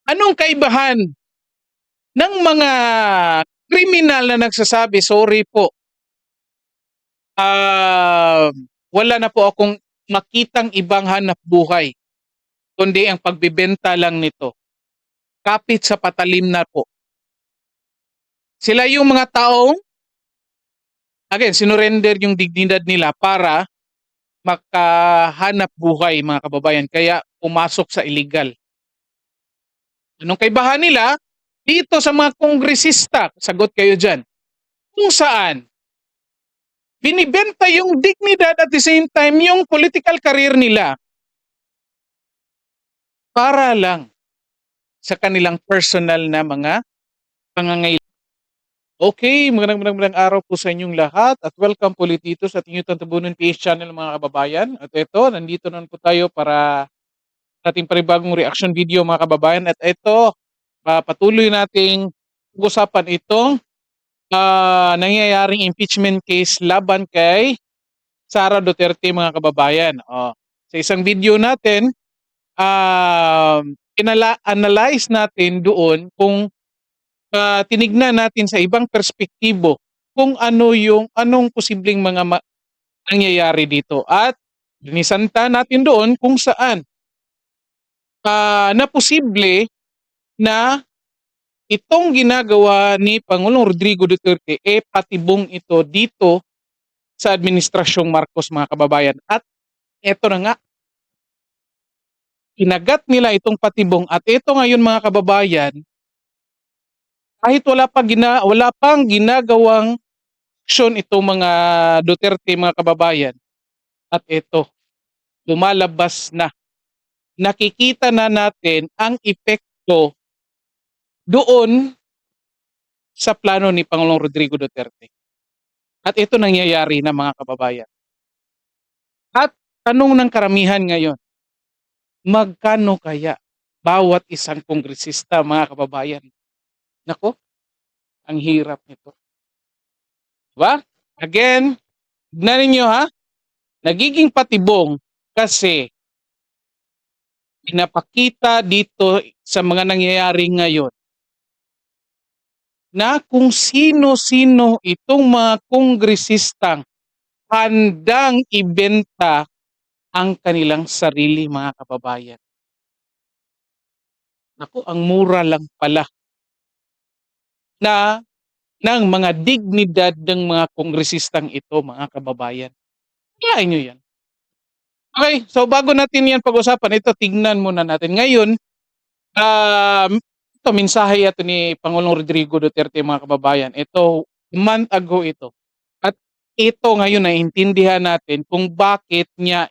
Anong kaibahan ng mga kriminal na nagsasabi, sorry po, wala na po akong makitang ibang hanap buhay, kundi ang pagbibenta lang nito. Kapit sa patalim na po. Sila yung mga taong, again, sinurrender yung dignidad nila para makahanap buhay, mga kababayan. Kaya pumasok sa illegal. Anong kaibahan nila? Dito sa mga kongresista, sagot kayo dyan, kung saan binibenta yung dignidad at the same time yung political career nila para lang sa kanilang personal na mga pangangailangan. Okay, magandang araw po sa inyong lahat at welcome po ulit dito sa ating Tabunan PH channel, mga kababayan. At ito, nandito na po tayo para sa ating panibagong reaction video, mga kababayan. At ito, patuloy nating pag-usapan itong nangyayaring impeachment case laban kay Sara Duterte, mga kababayan. Sa isang video natin, analyze natin doon kung tinignan natin sa ibang perspektibo kung anong posibleng mga nangyayari dito. At dinisanta natin doon kung saan na posible na itong ginagawa ni Pangulong Rodrigo Duterte patibong ito dito sa administrasyong Marcos, mga kababayan. At eto na nga, kinagat nila itong patibong at ito ngayon, mga kababayan, kahit wala pang ginagawang aksyon itong mga Duterte, mga kababayan, at ito, lumalabas na. Nakikita na natin ang epekto doon sa plano ni Pangulong Rodrigo Duterte. At ito nangyayari na, mga kababayan. At tanong ng karamihan ngayon, magkano kaya bawat isang kongresista, mga kababayan? Nako, ang hirap nito. Diba? Again, tignan ninyo ha, nagiging patibong kasi pinapakita dito sa mga nangyayari ngayon na kung sino-sino itong mga kongresistang handang ibenta ang kanilang sarili, mga kababayan. Naku, ang mura lang pala na ng mga dignidad ng mga kongresistang ito, mga kababayan. Kaya nyo yan. Okay, so bago natin yan pag-usapan, ito tignan muna natin. Ngayon, ito mensahe ito ni Pangulong Rodrigo Duterte, mga kababayan. Ito, a month ago ito. At ito ngayon naiintindihan natin kung bakit siya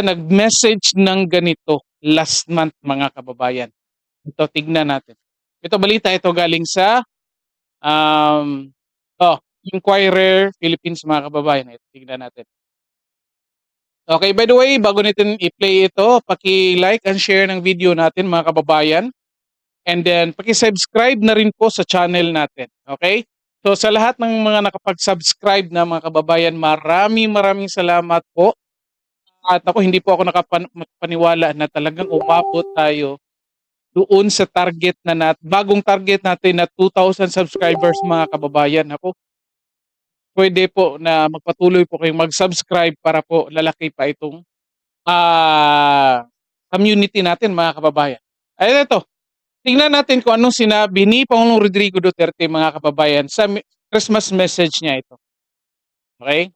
nag-message ng ganito last month, mga kababayan. Ito, tignan natin. Ito balita, ito galing sa Inquirer Philippines, mga kababayan. Ito, tignan natin. Okay, by the way, bago natin i-play ito, paki-like and share ng video natin, mga kababayan. And then, paki-subscribe na rin po sa channel natin. Okay? So, sa lahat ng mga nakapag-subscribe na, mga kababayan, maraming salamat po. At ako, hindi po ako nakapaniwala na talagang umabot tayo doon sa target bagong target natin na 2,000 subscribers, mga kababayan. Ako, pwede po na magpatuloy po kayong mag-subscribe para po lalaki pa itong community natin, mga kababayan. Ay, ito. Tingnan natin kung anong sinabi ni Pangulong Rodrigo Duterte, mga kababayan, sa Christmas message niya ito. Okay?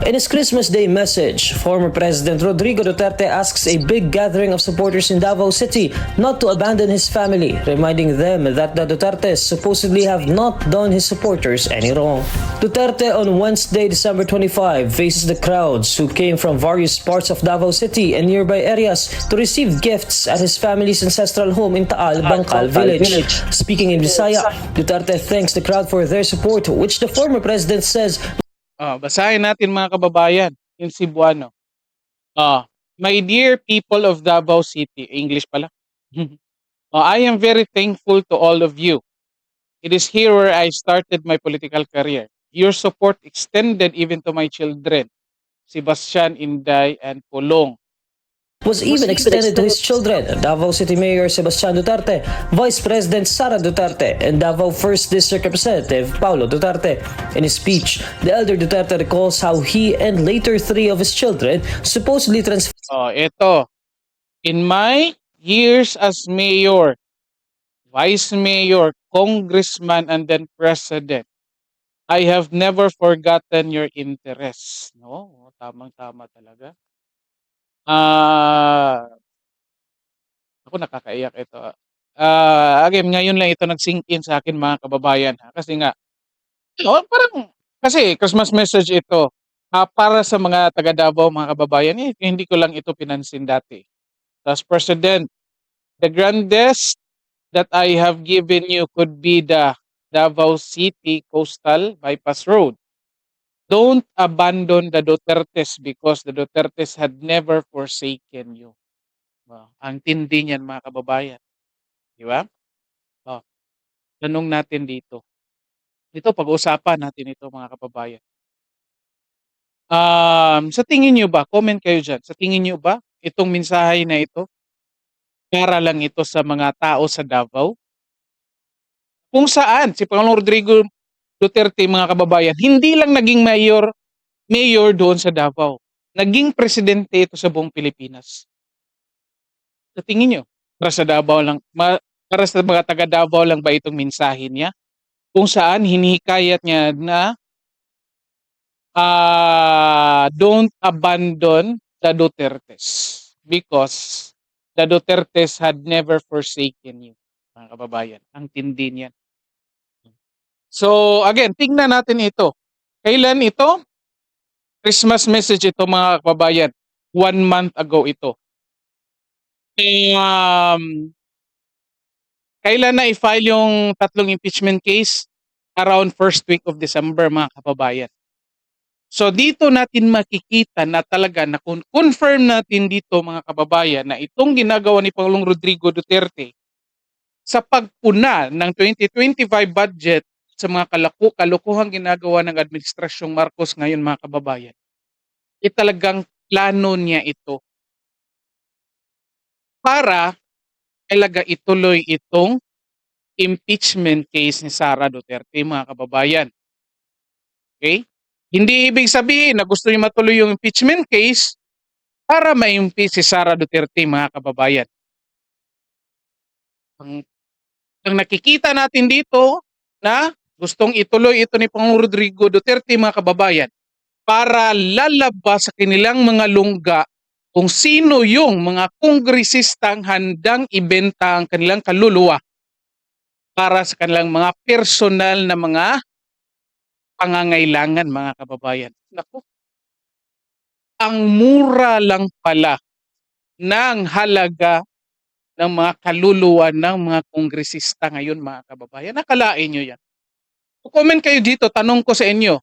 In his Christmas Day message, former President Rodrigo Duterte asks a big gathering of supporters in Davao City not to abandon his family, reminding them that the Dutertes supposedly have not done his supporters any wrong. Duterte on Wednesday, December 25, faces the crowds who came from various parts of Davao City and nearby areas to receive gifts at his family's ancestral home in Taal, Bangkal Village. Speaking in Bisaya, Duterte thanks the crowd for their support, which the former president says basahin natin, mga kababayan, yung Cebuano. My dear people of Davao City, English pala. I am very thankful to all of you. It is here where I started my political career. Your support extended even to my children, Sebastian, Inday, and Pulong. was even extended to his children, Davao City Mayor Sebastian Duterte, Vice President Sara Duterte, and Davao 1st District Representative Paulo Duterte. In his speech, the elder Duterte recalls how he and later 3 of his children supposedly transferred Ito. In my years as mayor, vice mayor, congressman, and then president, I have never forgotten your interests. No, tamang-tama talaga. Ako nakakaiyak ito. Again, ngayon lang ito nag-sink in sa akin mga kababayan. Kasi nga, parang, kasi Christmas message ito. Para sa mga taga Davao, mga kababayan, hindi ko lang ito pinansin dati. As President, the grandest that I have given you could be the Davao City Coastal Bypass Road. Don't abandon the Dutertes because the Dutertes had never forsaken you. Ang tindi niyan mga kababayan. Di ba? Tanong natin dito. Ito, pag-uusapan natin ito mga kababayan. Sa tingin nyo ba, comment kayo dyan, sa tingin nyo ba, itong mensahe na ito, para lang ito sa mga tao sa Davao? Kung saan, si Pangulong Rodrigo Duterte, mga kababayan, hindi lang naging mayor doon sa Davao. Naging presidente ito sa buong Pilipinas. Sa tingin nyo, para sa Davao lang, para sa mga taga Davao lang ba itong mensahe niya? Kung saan hinihikayat niya na don't abandon the Dutertes because the Dutertes had never forsaken you, mga kababayan. Ang tindi niyan. So again, tingnan natin ito. Kailan ito? Christmas message ito mga kababayan. 1 month ago ito. Kailan na i-file yung 3 impeachment case? Around first week of December mga kababayan. So dito natin makikita na talaga na confirm natin dito mga kababayan na itong ginagawa ni Pangulong Rodrigo Duterte sa pagpuna ng 2025 budget sa mga kalokohang ginagawa ng Administrasyong Marcos ngayon mga kababayan, talagang plano niya ito para talaga ituloy itong impeachment case ni Sara Duterte mga kababayan. Okay? Hindi ibig sabihin na gusto niya matuloy yung impeachment case para ma-impeach si Sara Duterte mga kababayan. Ang nakikita natin dito na gustong ituloy ito ni Pangulong Rodrigo Duterte mga kababayan para lalabas sa kanilang mga lungga kung sino yung mga kongresistang handang ibenta ang kanilang kaluluwa para sa kanilang mga personal na mga pangangailangan mga kababayan. Naku, ang mura lang pala ng halaga ng mga kaluluwa ng mga kongresista ngayon mga kababayan. Nakalain nyo yan. Comment kayo dito, tanong ko sa inyo.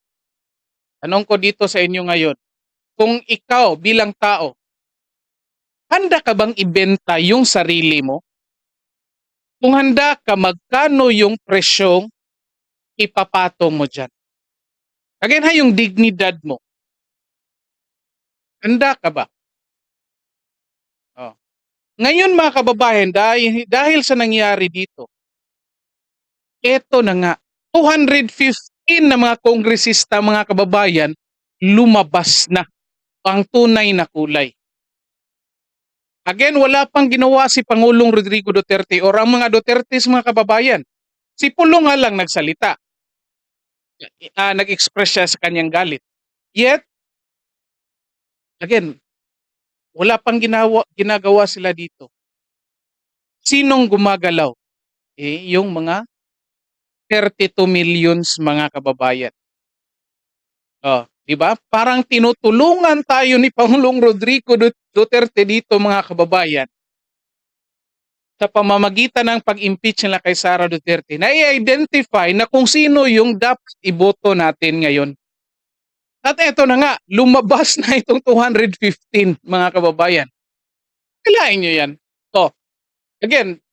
Tanong ko dito sa inyo ngayon. Kung ikaw bilang tao, handa ka bang ibenta yung sarili mo? Kung handa ka, magkano yung presyong ipapatong mo dyan? Again ha, yung dignidad mo. Handa ka ba? Ngayon mga kababayan, dahil sa nangyari dito, eto na nga, 215 na mga kongresista mga kababayan, lumabas na ang tunay na kulay. Again, wala pang ginawa si Pangulong Rodrigo Duterte o ang mga Dutertes mga kababayan. Si Pulong nga lang nagsalita. Nag-express siya sa kanyang galit. Yet, again, wala pang ginagawa sila dito. Sinong gumagalaw? Yung mga 32 millions mga kababayan. Di ba? Parang tinutulungan tayo ni Pangulong Rodrigo Duterte dito mga kababayan sa pamamagitan ng pag-impeach nila kay Sara Duterte na i-identify na kung sino yung dapat iboto natin ngayon. At eto na nga, lumabas na itong 215 mga kababayan. Kailain nyo yan. Again,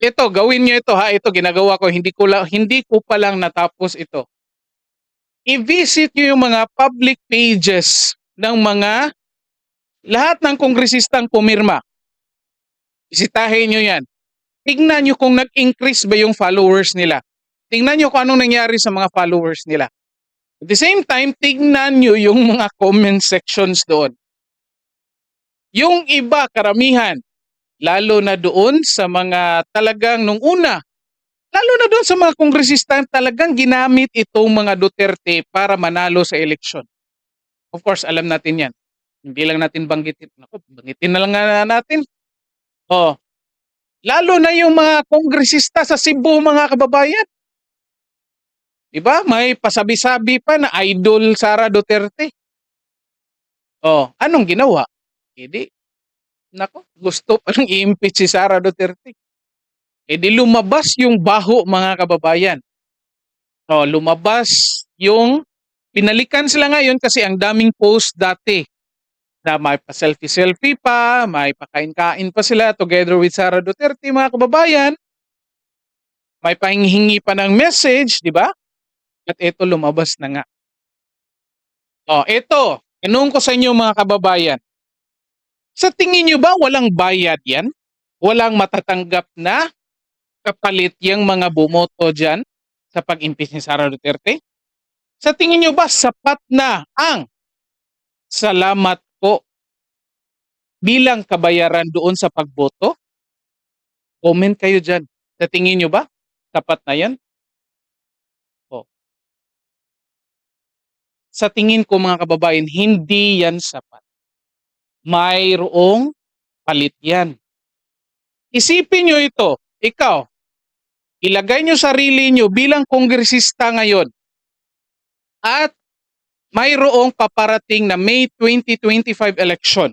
ito, gawin nyo ito ha. Ito, ginagawa ko. Hindi ko pa lang natapos ito. I-visit nyo yung mga public pages ng mga Lahat ng kongresistang pumirma, bisitahin nyo yan. Tignan nyo kung nag-increase ba yung followers nila. Tingnan nyo kung anong nangyari sa mga followers nila. At the same time, tignan nyo yung mga comment sections doon. Yung iba, karamihan, lalo na doon sa mga talagang nung una, lalo na doon sa mga kongresista talagang ginamit itong mga Duterte para manalo sa eleksyon. Of course, alam natin yan. Hindi lang natin banggitin. Naku, banggitin na lang nga natin. Oh, lalo na yung mga kongresista sa Cebu, mga kababayan. Diba? May pasabi-sabi pa na idol Sara Duterte. Oh, anong ginawa? Hindi. Nako, gusto pa lang i-impeach si Sara Duterte. Di lumabas yung baho, mga kababayan. Oh, lumabas yung pinalikan sila ngayon kasi ang daming post dati na may pa-selfie-selfie pa, may pakain-kain pa sila together with Sara Duterte, mga kababayan. May pahingi pa ng message, di ba? At ito lumabas na nga. Oh, ito. Tanong ko sa inyo, mga kababayan. Sa tingin nyo ba walang bayad yan? Walang matatanggap na kapalit yung mga bumoto dyan sa pag-impeach ni Sara Duterte? Sa tingin nyo ba sapat na ang salamat po bilang kabayaran doon sa pagboto? Comment kayo dyan. Sa tingin nyo ba sapat na yan? O, sa tingin ko, mga kababayan, hindi yan sapat. Mayroong palit yan. Isipin nyo ito, ikaw, ilagay nyo sarili nyo bilang kongresista ngayon at mayroong paparating na May 2025 election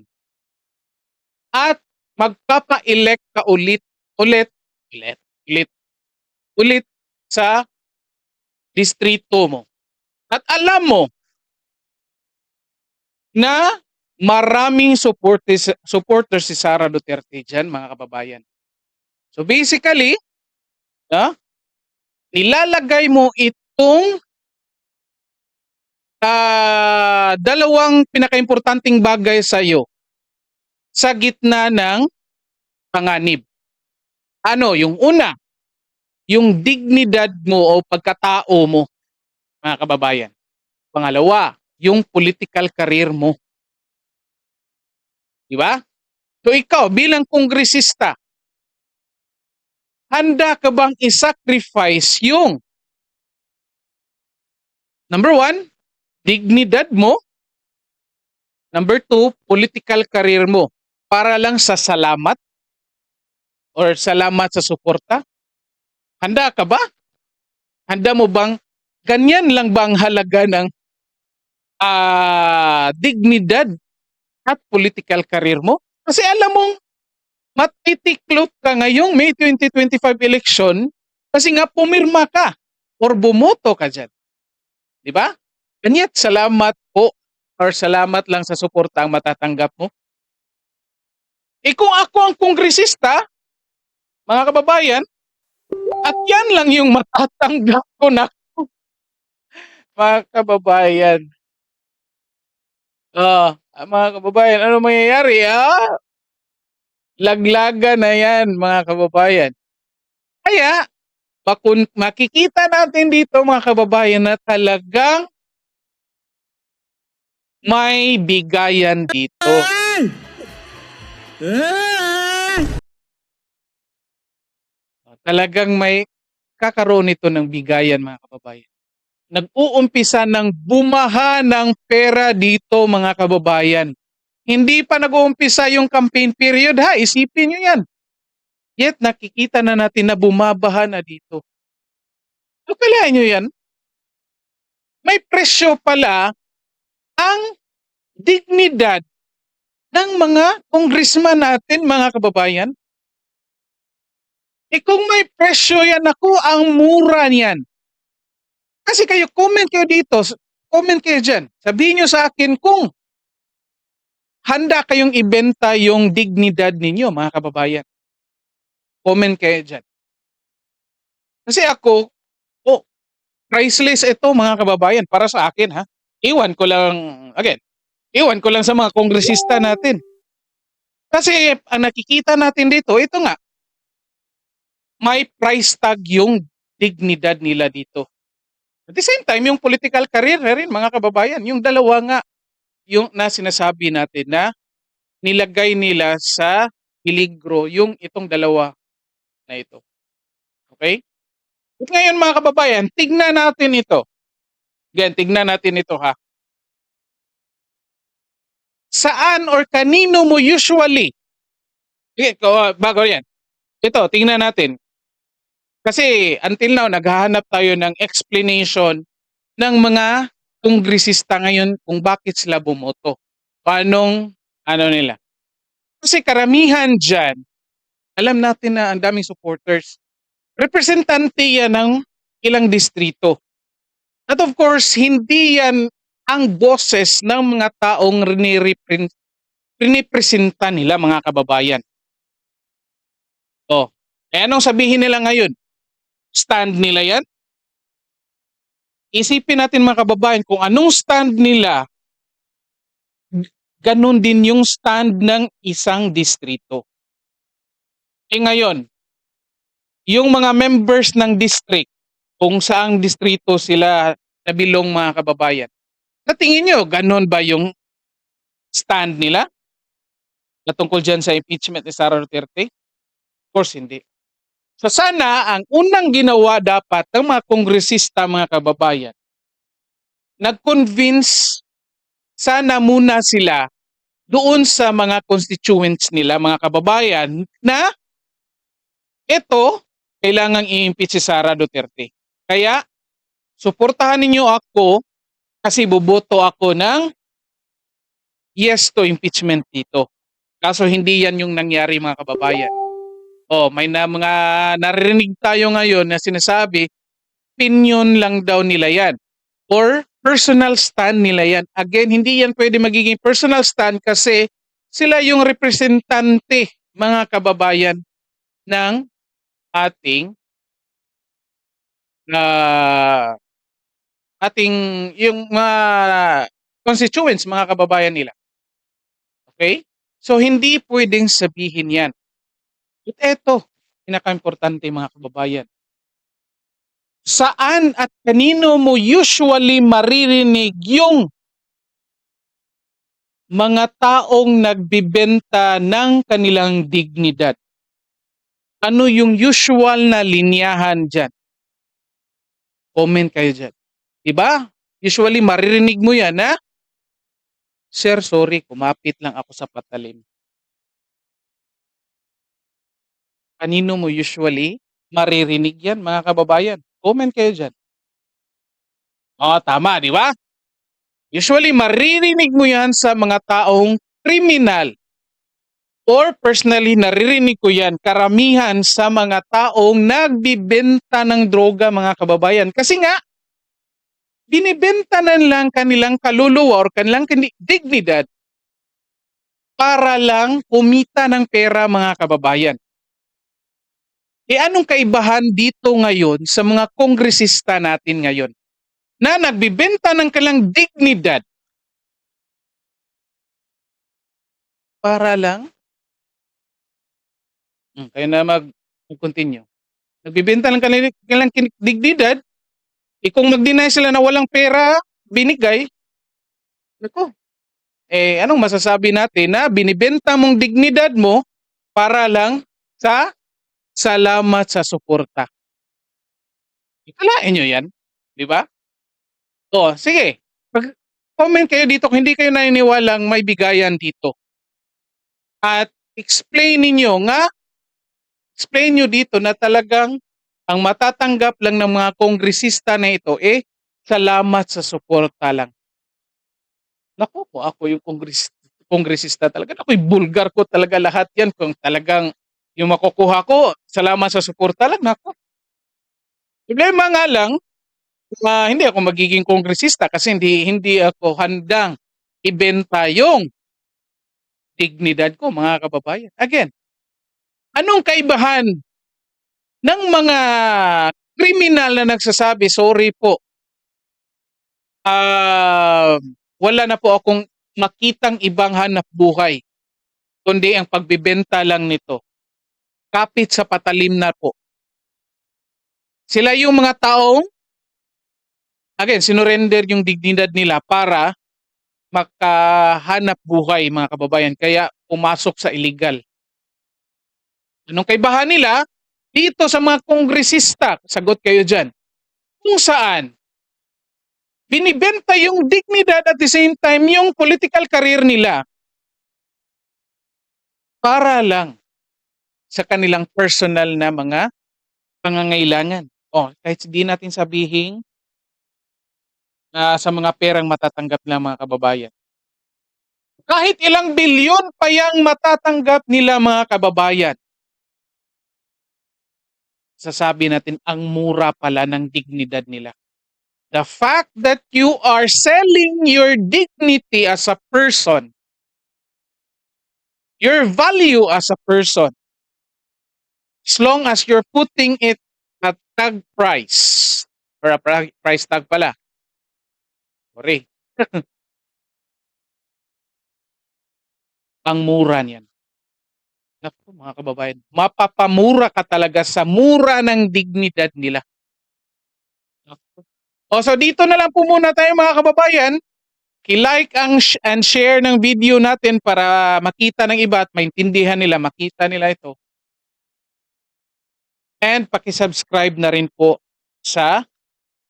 at magpapa-elect ka ulit sa distrito mo. At alam mo na maraming supporters si Sara Duterte dyan, mga kababayan. So basically, nilalagay mo itong dalawang pinakaimportanteng bagay sa iyo sa gitna ng panganib. Ano? Yung una, yung dignidad mo o pagkatao mo, mga kababayan. Pangalawa, yung political career mo. Di ba? So ikaw, bilang kongresista, handa ka bang isacrifice yung number 1, dignidad mo, number 2, political career mo para lang sa salamat or salamat sa suporta? Handa ka ba? Handa mo bang ganyan lang ba ang halaga ng dignidad at political career mo? Kasi alam mong matitiklop ka ngayong May 2025 election kasi nga pumirma ka or bumoto ka dyan. Di ba? Kanyat salamat po or salamat lang sa suporta ang matatanggap mo. Kung ako ang kongresista, mga kababayan, at yan lang yung matatanggap ko na mga kababayan. Mga kababayan, ano mangyayari? Laglaga na yan, mga kababayan. Kaya, makikita natin dito, mga kababayan, na talagang may bigayan dito. Talagang may kakaroon ito ng bigayan, mga kababayan. Nag-uumpisa ng bumaha ng pera dito, mga kababayan. Hindi pa nag-uumpisa yung campaign period, ha? Isipin nyo yan. Yet nakikita na natin na bumabaha na dito. So, kailangan nyo yan. May presyo pala ang dignidad ng mga congressman natin, mga kababayan. Kung may presyo yan, ako, ang mura niyan. Kasi kayo, comment kayo dito, comment kayo dyan. Sabihin nyo sa akin kung handa kayong ibenta yung dignidad ninyo, mga kababayan. Comment kayo dyan. Kasi ako, priceless ito, mga kababayan, para sa akin, ha. Iwan ko lang, again, Iwan ko lang sa mga kongresista natin. Kasi ang nakikita natin dito, ito nga, may price tag yung dignidad nila dito. At the same time, yung political career na rin, mga kababayan, yung dalawa nga, yung na sinasabi natin na nilagay nila sa peligro yung itong dalawa na ito. Okay? At ngayon mga kababayan, tignan natin ito. Again, tignan natin ito ha. Saan or kanino mo usually? Bago yan. Ito, tingnan natin. Kasi until now, naghahanap tayo ng explanation ng mga kongresista ngayon kung bakit sila bumoto. Paanong, ano nila. Kasi karamihan dyan, alam natin na ang daming supporters. Representante yan ng ilang distrito. At of course, hindi yan ang boses ng mga taong rinipresenta nila mga kababayan. Oh, anong sabihin nila ngayon? Stand nila yan? Isipin natin mga kababayan kung anong stand nila, ganun din yung stand ng isang distrito. Ngayon, yung mga members ng district, kung saang distrito sila nabilong mga kababayan, sa tingin nyo, ganun ba yung stand nila natungkol dyan sa impeachment ni Sara Duterte? Of course, hindi. So sana ang unang ginawa dapat ng mga kongresista mga kababayan, nag-convince sana muna sila doon sa mga constituents nila mga kababayan na ito kailangang i-impeach si Sara Duterte. Kaya suportahan ninyo ako kasi boboto ako ng yes to impeachment dito. Kaso hindi yan yung nangyari mga kababayan. May mga narinig tayo ngayon na sinasabi, opinion lang daw nila yan. Or personal stand nila yan. Again, hindi yan pwede magiging personal stand kasi sila yung representante, mga kababayan, ng ating yung mga constituents, mga kababayan nila. Okay? So, hindi pwedeng sabihin yan. At eto, pinaka-importante mga kababayan. Saan at kanino mo usually maririnig yung mga taong nagbibenta ng kanilang dignidad? Ano yung usual na linyahan dyan? Comment kayo dyan. Diba? Usually maririnig mo yan na, Sir, sorry, kumapit lang ako sa patalim. Kanino mo usually maririnig yan, mga kababayan? Comment kayo dyan. Tama, di ba? Usually, maririnig mo yan sa mga taong kriminal. Or personally, naririnig ko yan karamihan sa mga taong nagbibenta ng droga, mga kababayan. Kasi nga, binibenta na lang kanilang kaluluwa or kanilang dignidad para lang kumita ng pera, mga kababayan. Anong kaibahan dito ngayon sa mga kongresista natin ngayon na nagbibenta ng kanilang dignidad para lang kayo na mag-continue. Nagbibenta ng kanilang dignidad, kung mag-deny sila na walang pera binigay, nako, anong masasabi natin na binibenta mong dignidad mo para lang sa salamat sa suporta. Ikalain nyo yan, di ba? Sige. Comment kayo dito kung hindi kayo naniniwalang may bigayan dito. At explain nyo dito na talagang ang matatanggap lang ng mga kongresista na ito salamat sa suporta lang. Naku po, ako yung kongresista talaga. Ako'y bulgar ko talaga lahat yan. Kung talagang yung makukuha ko, salamat sa suporta lang. Naku. Problema nga lang, hindi ako magiging kongresista kasi hindi ako handang ibenta yung dignidad ko, mga kababayan. Again, anong kaibahan ng mga kriminal na nagsasabi, sorry po, wala na po akong makitang ibang hanap buhay, kundi ang pagbibenta lang nito. Kapit sa patalim na po. Sila yung mga taong, again, sinurrender yung dignidad nila para makahanap buhay, mga kababayan. Kaya pumasok sa illegal. Anong kaibahan nila? Dito sa mga kongresista, sagot kayo dyan, kung saan binibenta yung dignidad at the same time yung political career nila para lang sa kanilang personal na mga pangangailangan. Kahit di natin sabihin sa mga perang matatanggap ng mga kababayan. Kahit ilang bilyon pa yang matatanggap nila mga kababayan, sasabi natin ang mura pala ng dignidad nila. The fact that you are selling your dignity as a person, your value as a person, as long as you're putting it at tag price, or a price tag pala. Sorry. Ang mura niyan. Naku, mga kababayan, mapapamura ka talaga sa mura ng dignidad nila. So dito na lang po muna tayo mga kababayan. I-like and share ng video natin para makita ng iba at maintindihan nila, makita nila ito. And paki-subscribe na rin po sa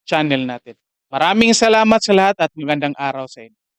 channel natin. Maraming salamat sa lahat at magandang araw sa inyo.